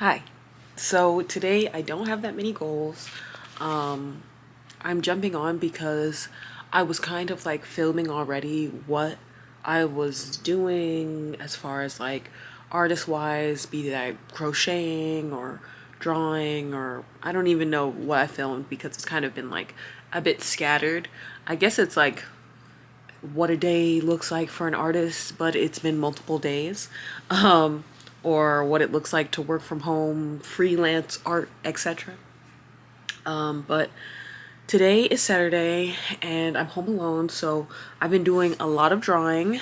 Hi. So today I don't have that many goals. I'm jumping on because I was kind of like filming already what I was doing as far as like artist wise, be that crocheting or drawing, or I don't even know what I filmed because it's kind of been like a bit scattered. I guess it's like what a day looks like for an artist, but it's been multiple days, or what it looks like to work from home, freelance art, etc. But today is Saturday and I'm home alone, so I've been doing a lot of drawing.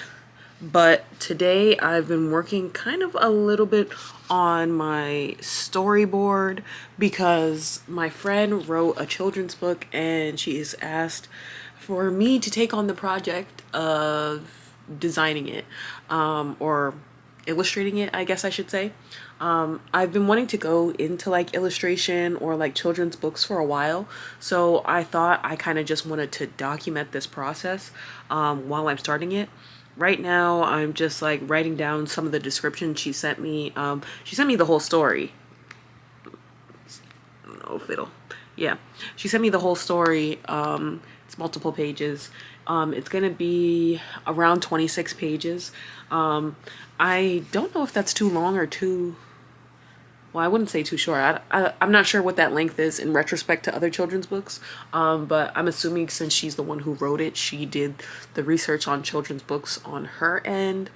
But today I've been working kind of a little bit on my storyboard because my friend wrote a children's book and she has asked for me to take on the project of designing it, or illustrating it, I guess I should say. I've been wanting to go into like illustration or like children's books for a while, so I thought I kind of just wanted to document this process while I'm starting it. Right now, I'm just like writing down some of the descriptions she sent me. She sent me the whole story. Oh, fiddle. Yeah, she sent me the whole story. It's multiple pages. It's gonna be around 26 pages. I don't know if that's too long or too, well, I wouldn't say too short. I'm not sure what that length is in retrospect to other children's books, but I'm assuming since she's the one who wrote it, she did the research on children's books on her end.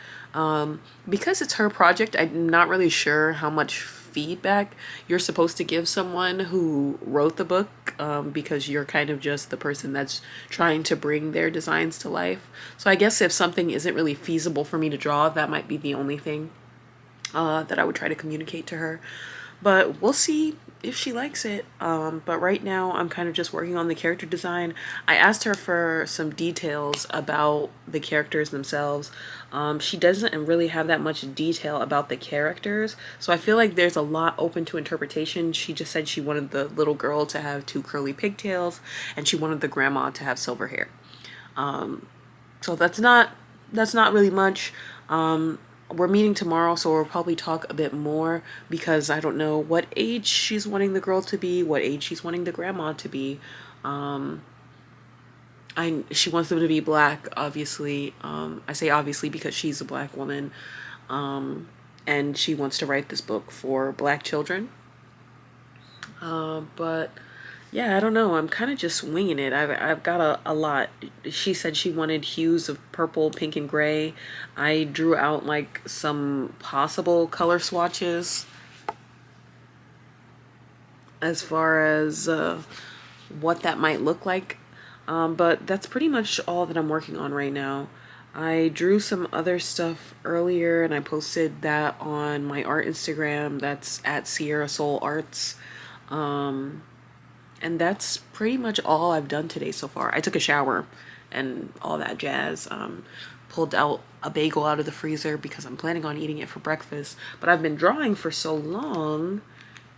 Because it's her project, I'm not really sure how much feedback you're supposed to give someone who wrote the book, because you're kind of just the person that's trying to bring their designs to life. So I guess if something isn't really feasible for me to draw, that might be the only thing that I would try to communicate to her. But we'll see if she likes it. But right now, I'm kind of just working on the character design. I asked her for some details about the characters themselves. She doesn't really have that much detail about the characters, so I feel like there's a lot open to interpretation. She just said she wanted the little girl to have two curly pigtails, and she wanted the grandma to have silver hair. So that's not really much. We're meeting tomorrow, so we'll probably talk a bit more because I don't know what age she's wanting the girl to be, what age she's wanting the grandma to be. She wants them to be black, obviously. I say obviously because she's a black woman, and she wants to write this book for black children. But yeah, I don't know. I'm kind of just winging it. I've got a lot. She said she wanted hues of purple, pink, and gray. I drew out like some possible color swatches as far as what that might look like. But that's pretty much all that I'm working on right now. I drew some other stuff earlier and I posted that on my art Instagram. That's at sierrasoltats. And that's pretty much all I've done today so far. I took a shower and all that jazz. Pulled out a bagel out of the freezer because I'm planning on eating it for breakfast. But I've been drawing for so long,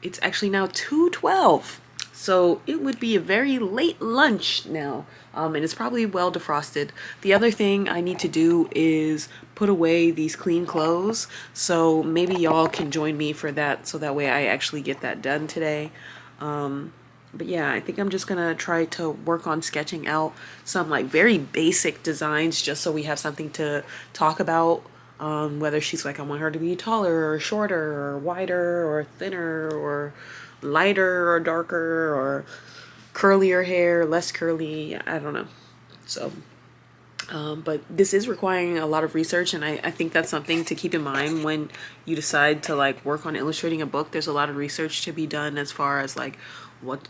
it's actually now 2:12. So it would be a very late lunch now. And it's probably well defrosted. The other thing I need to do is put away these clean clothes. So maybe y'all can join me for that so that way I actually get that done today. But yeah, I think I'm just gonna try to work on sketching out some like very basic designs just so we have something to talk about. Whether she's like, I want her to be taller or shorter or wider or thinner or lighter or darker or curlier hair, less curly, I don't know. So, but this is requiring a lot of research, and I think that's something to keep in mind when you decide to like work on illustrating a book. There's a lot of research to be done as far as like what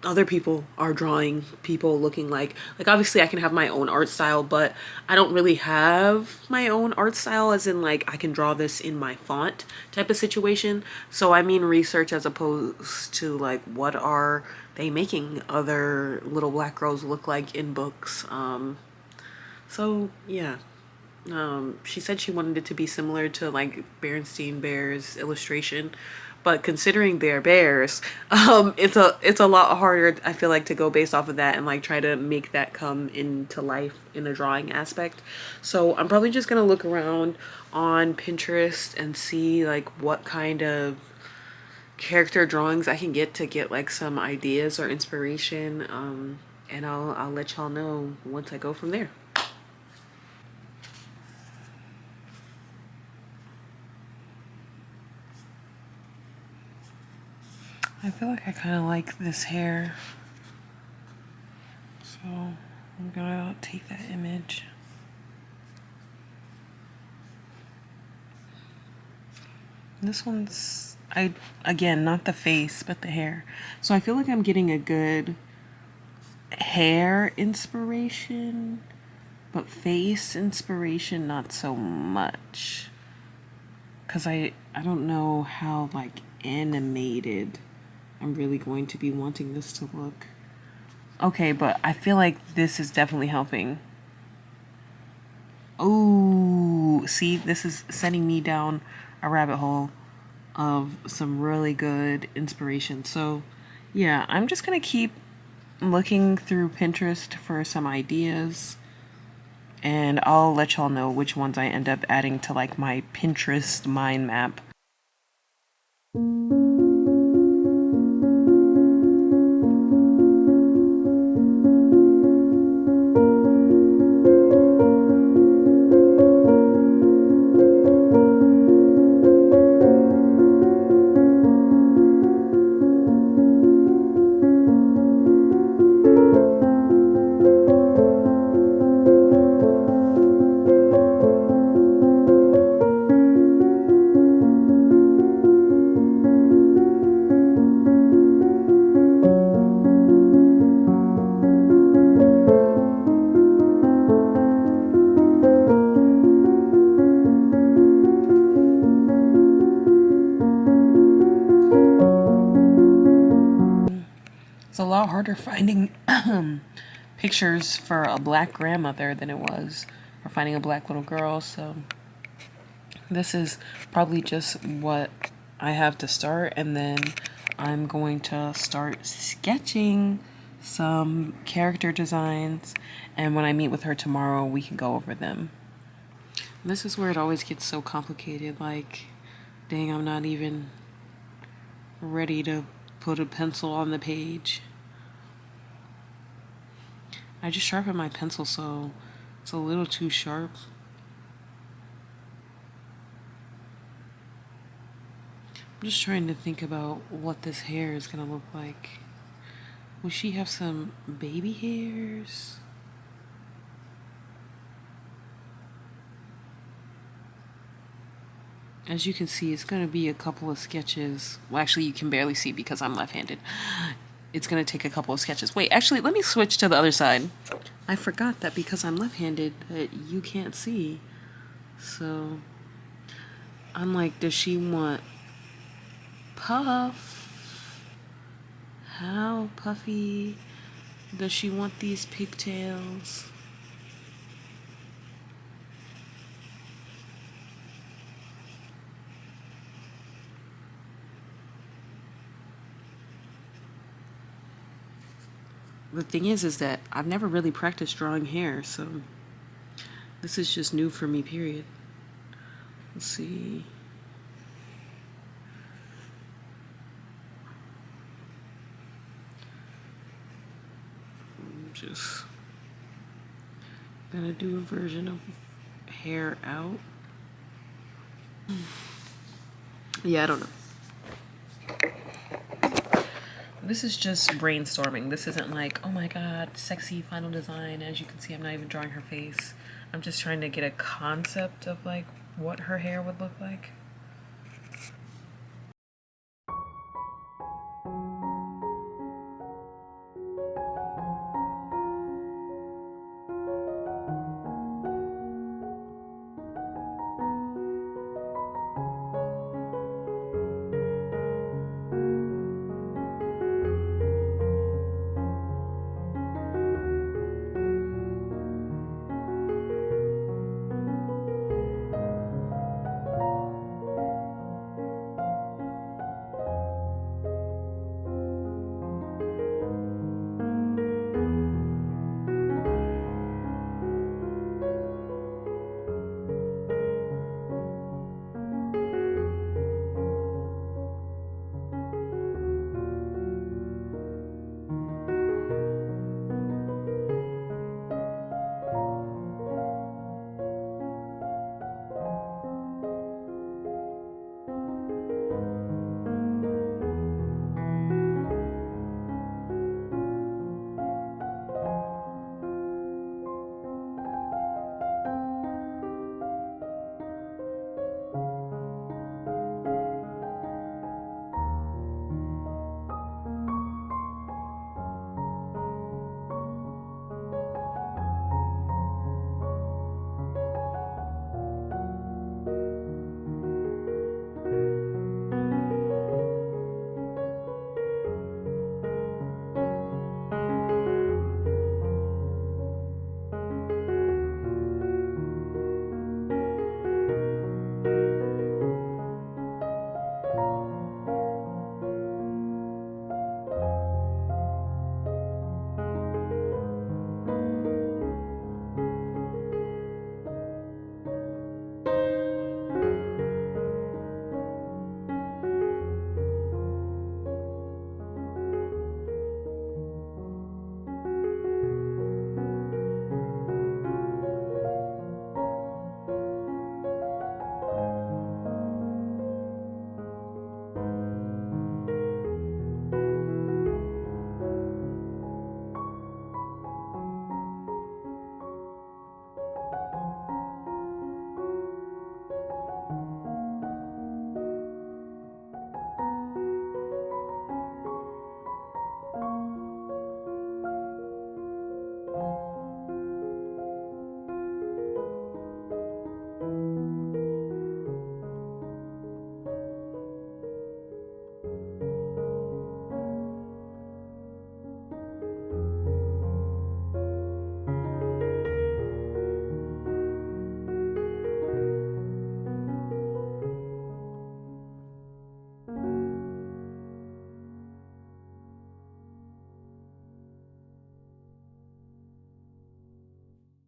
other people are drawing people looking like obviously I can have my own art style, but I don't really have my own art style as in like I can draw this in my font type of situation. So I mean research as opposed to like what are they making other little black girls look like in books. So yeah, she said she wanted it to be similar to like Berenstain Bears illustration, but considering they're bears, it's a lot harder. I feel like to go based off of that and like try to make that come into life in a drawing aspect. So I'm probably just gonna look around on Pinterest and see like what kind of character drawings I can get like some ideas or inspiration. And I'll let y'all know once I go from there. I feel like I kind of like this hair, so I'm gonna take that image. This one's, again, not the face, but the hair. So I feel like I'm getting a good hair inspiration, but face inspiration not so much. Cause I don't know how like animated I'm really going to be wanting this to look. Okay, but I feel like this is definitely helping. Oh, see, this is sending me down a rabbit hole of some really good inspiration. So, yeah, I'm just going to keep looking through Pinterest for some ideas, and I'll let y'all know which ones I end up adding to like my Pinterest mind map. It's a lot harder finding pictures for a black grandmother than it was for finding a black little girl, so this is probably just what I have to start, and then I'm going to start sketching some character designs, and when I meet with her tomorrow, we can go over them. This is where it always gets so complicated, like, dang, I'm not even ready to put a pencil on the page. I just sharpened my pencil, so it's a little too sharp. I'm just trying to think about what this hair is gonna look like. Will she have some baby hairs? As you can see, it's gonna be a couple of sketches. Well, actually, you can barely see because I'm left-handed. It's gonna take a couple of sketches. Wait, actually, let me switch to the other side. I forgot that because I'm left-handed that you can't see. So, I'm like, does she want puff? How puffy does she want these pigtails? The thing is that I've never really practiced drawing hair, so this is just new for me, period. Let's see. I'm just gonna do a version of hair out. Yeah, I don't know. This is just brainstorming. This isn't like, oh my god, sexy final design. As you can see, I'm not even drawing her face. I'm just trying to get a concept of like what her hair would look like.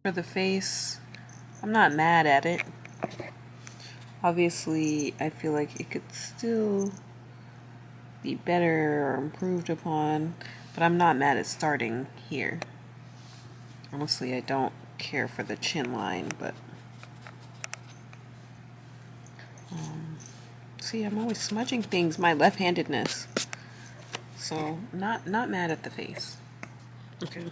For the face, I'm not mad at it. Obviously, I feel like it could still be better or improved upon, but I'm not mad at starting here. Honestly, I don't care for the chin line, but see, I'm always smudging things, my left-handedness. So, not mad at the face. Okay.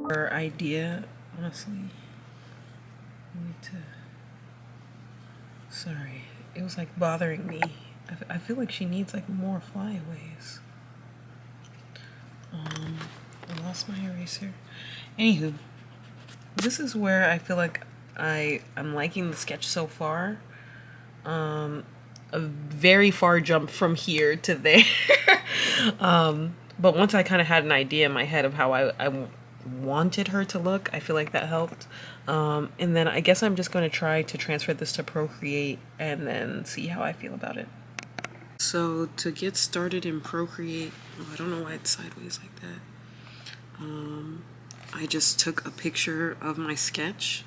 Her idea, honestly, I need to. Sorry, it was like bothering me. I feel like she needs like more flyaways. I lost my eraser. Anywho, this is where I feel like I'm liking the sketch so far. A very far jump from here to there. But once I kind of had an idea in my head of how I wanted her to look, I feel like that helped. And then I guess I'm just going to try to transfer this to Procreate and then see how I feel about it. So to get started in Procreate, oh, I don't know why it's sideways like that. I just took a picture of my sketch.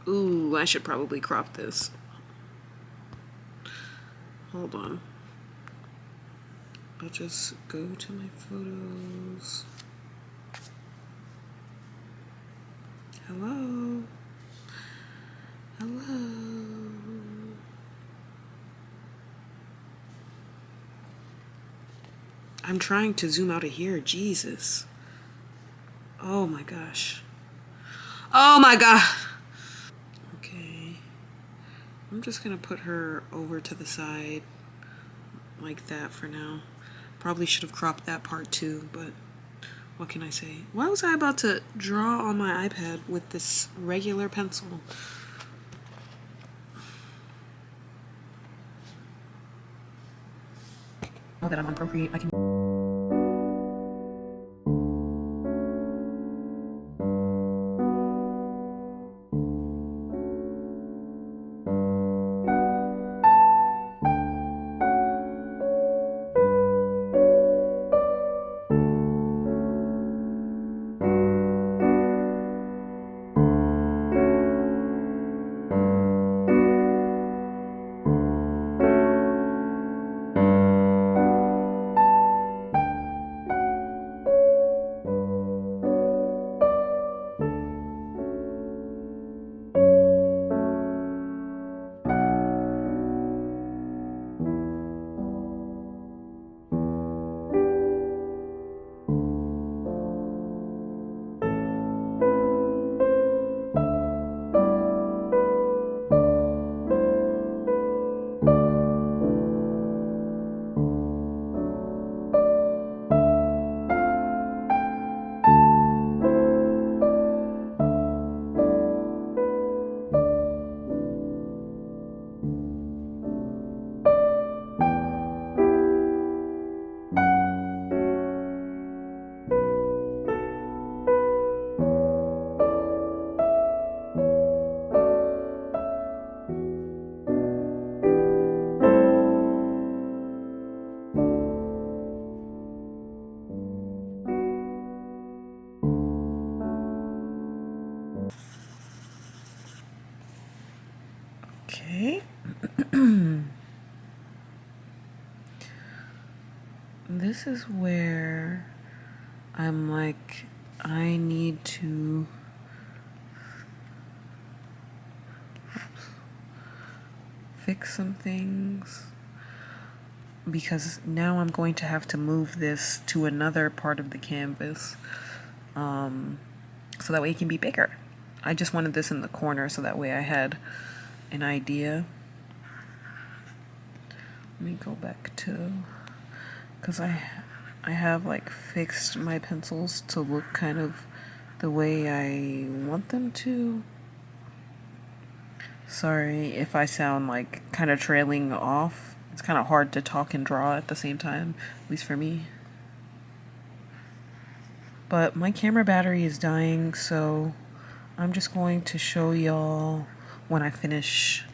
Ooh, I should probably crop this. Hold on. I'll just go to my photos. Hello? Hello? I'm trying to zoom out of here. Jesus. Oh my gosh. Oh my god. Okay. I'm just gonna put her over to the side like that for now. Probably should have cropped that part too, but what can I say? Why was I about to draw on my iPad with this regular pencil? Now that I'm on Procreate, I can... Okay. This is where I'm like, I need to fix some things, because now I'm going to have to move this to another part of the canvas, so that way it can be bigger. I just wanted this in the corner so that way I had an idea. Let me go back to, because I have like fixed my pencils to look kind of the way I want them to. Sorry if I sound like kind of trailing off. It's kind of hard to talk and draw at the same time, at least for me. But my camera battery is dying, so I'm just going to show y'all when I finish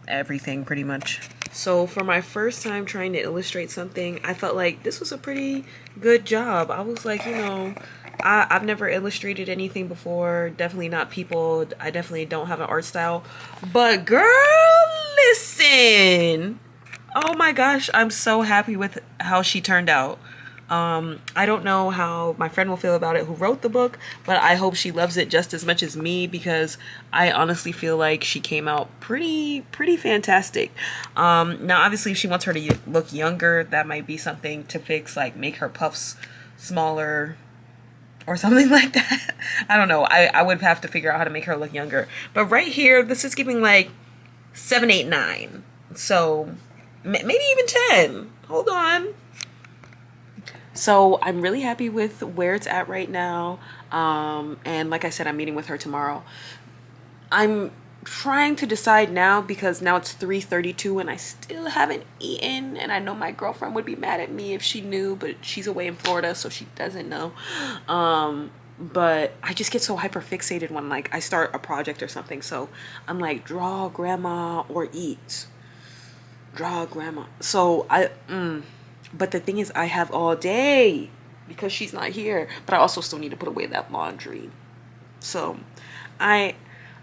everything pretty much. So for my first time trying to illustrate something, I felt like this was a pretty good job. I was like, you know, I've never illustrated anything before. Definitely not people. I definitely don't have an art style. But girl, listen. Oh my gosh, I'm so happy with how she turned out. I don't know how my friend will feel about it who wrote the book, but I hope she loves it just as much as me, because I honestly feel like she came out pretty fantastic. Now obviously if she wants her to look younger, that might be something to fix, like make her puffs smaller or something like that. I don't know. I would have to figure out how to make her look younger. But right here, this is giving like 7, 8, 9. So maybe even 10. Hold on. So I'm really happy with where it's at right now. And like I said, I'm meeting with her tomorrow. I'm trying to decide now, because now it's 3:32 and I still haven't eaten, and I know my girlfriend would be mad at me if she knew, but she's away in Florida, so she doesn't know. But I just get so hyper fixated when like I start a project or something. So I'm like, draw grandma or eat. Draw grandma. So but the thing is, I have all day because she's not here, but I also still need to put away that laundry. So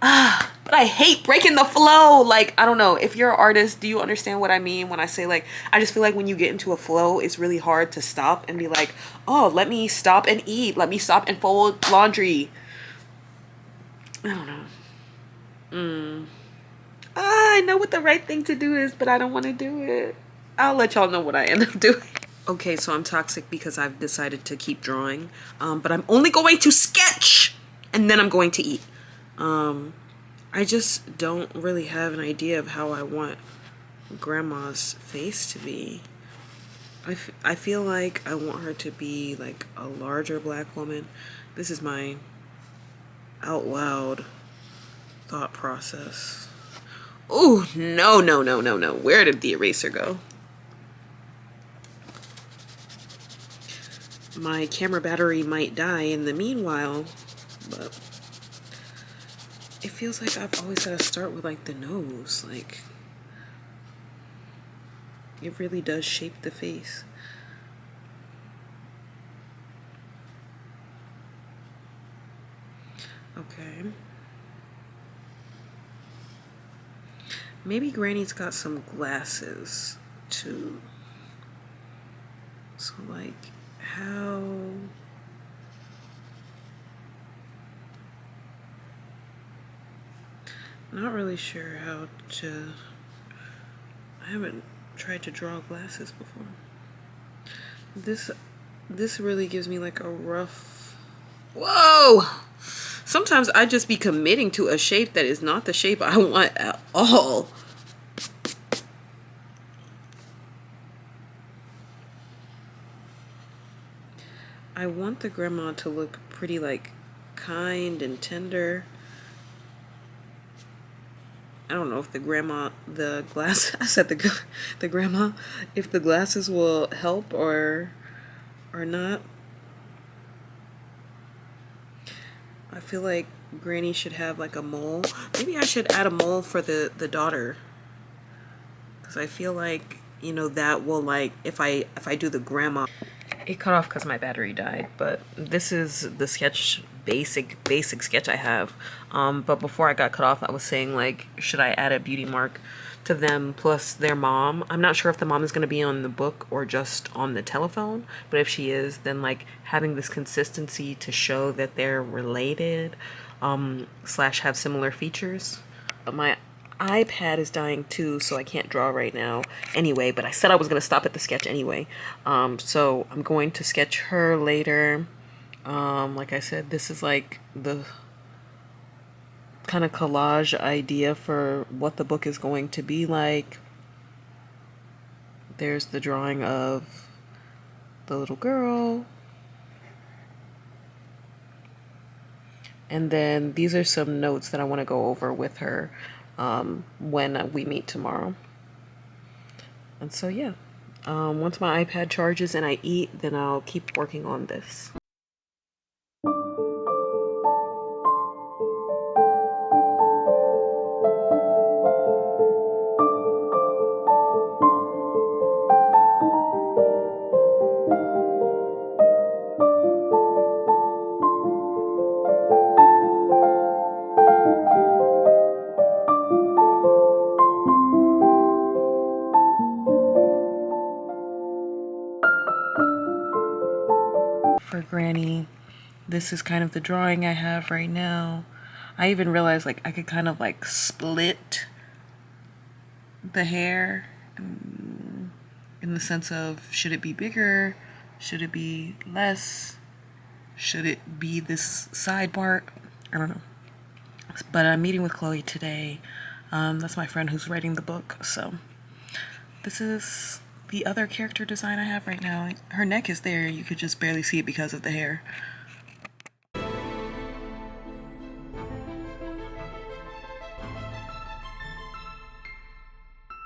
but I hate breaking the flow. Like, I don't know, if you're an artist, do you understand what I mean when I say, like, I just feel like when you get into a flow, it's really hard to stop and be like, oh, let me stop and eat, let me stop and fold laundry. I don't know. I know what the right thing to do is, but I don't want to do it. I'll let y'all know what I end up doing. Okay, so I'm toxic because I've decided to keep drawing, but I'm only going to sketch and then I'm going to eat. I just don't really have an idea of how I want grandma's face to be. I feel like I want her to be like a larger black woman. This is my out loud thought process. Ooh, no. Where did the eraser go? My camera battery might die in the meanwhile, but it feels like I've always got to start with like the nose. Like, it really does shape the face. Okay. Maybe Granny's got some glasses too. So like, how... Not really sure how to... I haven't tried to draw glasses before. This really gives me like a rough... Whoa! Sometimes I just be committing to a shape that is not the shape I want at all. I want the grandma to look pretty like kind and tender. I don't know if the grandma, if the glasses will help or not. I feel like Granny should have like a mole. Maybe I should add a mole for the daughter, because I feel like, you know, that will, like, if I do the grandma, It cut off because my battery died, but this is the sketch, basic sketch I have. But before I got cut off, I was saying, like, should I add a beauty mark to them plus their mom? I'm not sure if the mom is going to be on the book or just on the telephone, but if she is, then, like, having this consistency to show that they're related, slash have similar features. But my iPad is dying too, so I can't draw right now anyway, but I said I was going to stop at the sketch anyway. So I'm going to sketch her later. Like I said, this is like the kind of collage idea for what the book is going to be like. There's the drawing of the little girl. And then these are some notes that I want to go over with her when we meet tomorrow. And so, yeah, once my iPad charges and I eat, then I'll keep working on this. For Granny, this is kind of the drawing I have right now. I even realized, like, I could kind of like split the hair in the sense of, should it be bigger, should it be less, should it be this side part, I don't know. But I'm meeting with Chloe today. That's my friend who's writing the book. So this is the other character design I have right now. Her neck is there. You could just barely see it because of the hair.